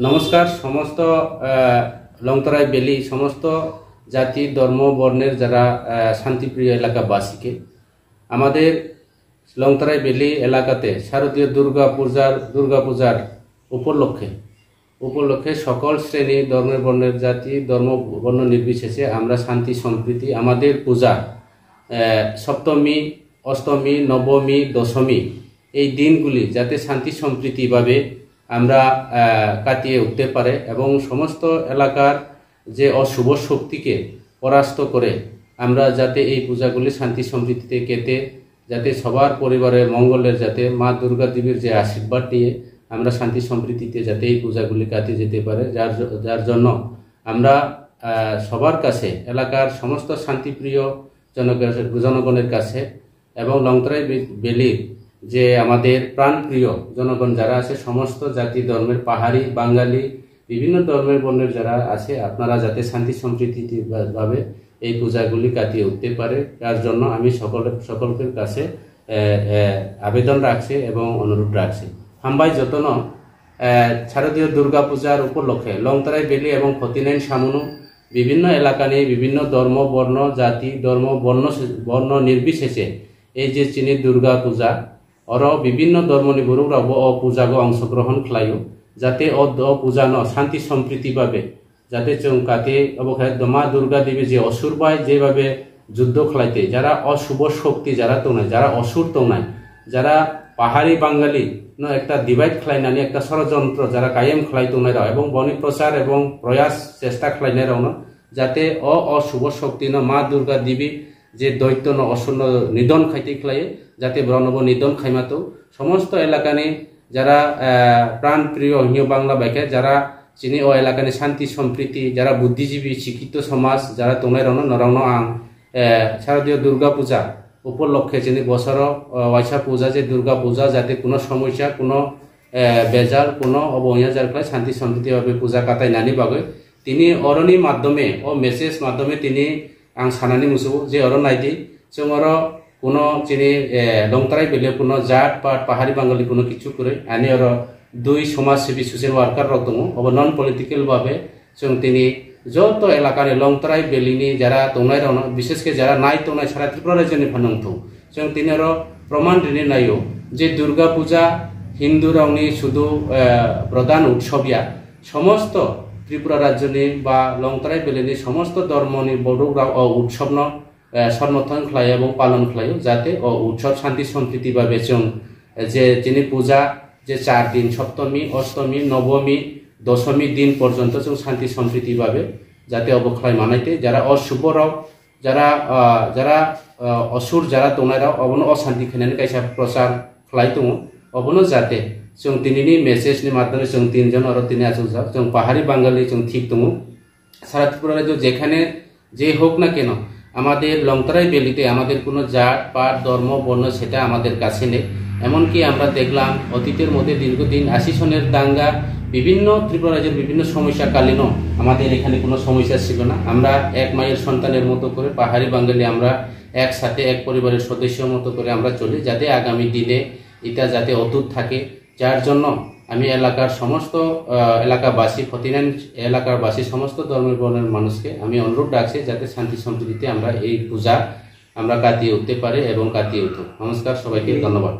নমস্কার সমস্ত লংতরাই বেলি সমস্ত জাতি ধর্ম বর্ণের যারা শান্তিপ্রিয় এলাকাবাসীকে আমাদের লংতরাই বেলি এলাকাতে শারদীয় দুর্গাপূজার উপলক্ষে সকল শ্রেণী ধর্মের বর্ণের জাতি ধর্ম বর্ণ নির্বিশেষে আমরা শান্তি সম্প্রীতি আমাদের পূজা সপ্তমী অষ্টমী নবমী দশমী এই দিনগুলি যাতে শান্তি সম্প্রীতিভাবে আমরা কাটিয়ে উঠতে পারে এবং সমস্ত এলাকার যে অশুভ শক্তিকে পরাস্ত করে আমরা যাতে এই পূজাগুলি শান্তি সমৃদ্ধিতে কেটে যাতে সবার পরিবারের মঙ্গলের যাতে মা দুর্গা দেবীর যে আশীর্বাদ নিয়ে আমরা শান্তি সমৃদ্ধিতে যাতে এই পূজাগুলি কাটিয়ে যেতে পারে যার জন্য আমরা সবার কাছে এলাকার সমস্ত শান্তিপ্রিয় জনগণের কাছে এবং লংতরাই বেলির যে আমাদের প্রাণপ্রিয় জনগণ যারা আছে সমস্ত জাতি ধর্মের পাহাড়ি বাঙালি বিভিন্ন ধর্মের বর্ণের যারা আছে আপনারা যাতে শান্তি সম্প্রীতিভাবে এই পূজাগুলি কাটিয়ে উঠতে পারে তার জন্য আমি সকলের কাছে আবেদন রাখছি এবং অনুরোধ রাখছি হামবাই যতন শারদীয় দুর্গাপূজার উপলক্ষে লংতরাই বেলি এবং ফতিনাইন সামনু বিভিন্ন এলাকা নিয়ে বিভিন্ন ধর্ম বর্ণ জাতি ধর্ম বর্ণ নির্বিশেষে এই যে চিনি দুর্গা পূজা আরো বিভিন্ন ধর্ম নিবরুকরাবো পূজাগো অংশগ্রহণ খালাयो যাতে পূজা ন শান্তি সম্প্রীতিভাবে যাতে जों কাতে অবখায় মা দুর্গা দেবী যে অসুরবাই যেভাবে যুদ্ধ খালাইতে যারা অশুভ শক্তি যারা তংনায় যারা অসুর তংনায় যারা পাহাড়ি বাঙালি একটা ডিভাইড খালাইনানি একটা ষড়যন্ত্র যারা কায়েম খালাই তংনায় এবং বনি প্রচার এবং প্রয়াস চেষ্টা খালাইনায় রাও যাতে অশুভ শক্তি ন মা দুর্গা দেবী যে দৈত্য ন অসুর নিধন খাইতে খালাইয়ে যাতে ব্রণব নিধন খাইমাতো সমস্ত এলাকানি যারা প্রাণপ্রিয় হিয় বাংলা বাইকে যারা চিনি ও এলাকানি শান্তি সম্প্রীতি যারা বুদ্ধিজীবী শিক্ষিত সমাজ যারা তোমরা নরাউন আং শারদীয় দুর্গা পূজা উপলক্ষে চিনি বছর ওয়াইসা পূজা যে দুর্গা পূজা যাতে কোনো সমস্যা কোনো বেজাল কোনো অবহিয়া যার শান্তি সম্প্রীতিভাবে পূজা কাটাই নানি বাগে তিনি অরণি মাধ্যমে ও মেসেজ মাধ্যমে তিনি আং সানানি মুসুবো যে অরণ নাইদি जों আরো কোনো চিনি লংতরাই বেলে কোনো জাত পাট পাহাড়ি বাঙালি কোনো কিছু করে আনি আরো দুই সমাজসেবী সোশ্যাল ওয়ার্কার রক দङ অব নন পলিটিক্যাল ভাবে जों তিনি যত এলাকার লংতরাই বেলিনি যারা তংনাই রন বিশেষ করে যারা নাই তংনাই সারা ত্রিপুরা রাজ্যনি ফানংথौ जों তিনি আরো প্রমাণ দিনে নাইও যে দুর্গা পূজা হিন্দু রাওনি শুধু প্রধান উৎসবিয়া সমস্ত ত্রিপুরা রাজ্যনি বা লংতরাই বেলিনি সমস্ত ধর্মনি বড়ুকরা উৎসব ন সমর্থন খালায় এবং পালন খালায় যাতে উৎসব শান্তি সম্প্রীতিভাবে जों যে তিনি পূজা যে 4 দিন সপ্তমী অষ্টমী নবমী দশমী দিন পর্যন্ত जों শান্তি সম্প্রীতিভাবে যাতে অবক্ষয় মানাইতে যারা অশুভ রাও যারা অসুর যারা তংনাই রাও অবনো অশান্তি খাইনানি কাইসা প্রচার খালাই দङ অবনো যাতে जों দিনিনি মেসেজनि মাধ্যমে जों তিনজন আরো তিনি আচুজা जों পাহাড়ি বাঙালি जों ঠিক দङ সারা ত্রিপুরা রাজ্য যেখানে যে হোক না কেন আমাদের লংতরাই বেলিতে আমাদের কোনো জাত পাট ধর্ম বর্ণ সেটা আমাদের কাছে নেই এমনকি আমরা দেখলাম অতীতের মধ্যে দীর্ঘদিন 80 সনের দাঙ্গা বিভিন্ন ত্রিপুরা রাজ্যের বিভিন্ন সমস্যাকালীনও আমাদের এখানে কোনো সমস্যা ছিল না আমরা এক মায়ের সন্তানের মতো করে পাহাড়ি বাঙালি আমরা একসাথে এক পরিবারের সদস্যের মতো করে আমরা চলি যাতে আগামী দিনে এটা যাতে অটুট থাকে যার জন্য আমি এলাকার সমস্ত এলাকাবাসী ফতিনাইন এলাকাবাসী সমস্ত ধর্মের বর্ণের মানুষকে আমি অনুরোধ রাখছি যাতে শান্তি সম্প্রীতিতে আমরা এই পূজা আমরা কাটিয়ে উঠতে পারি এবং কাটিয়ে উঠুক নমস্কার সবাইকে ধন্যবাদ।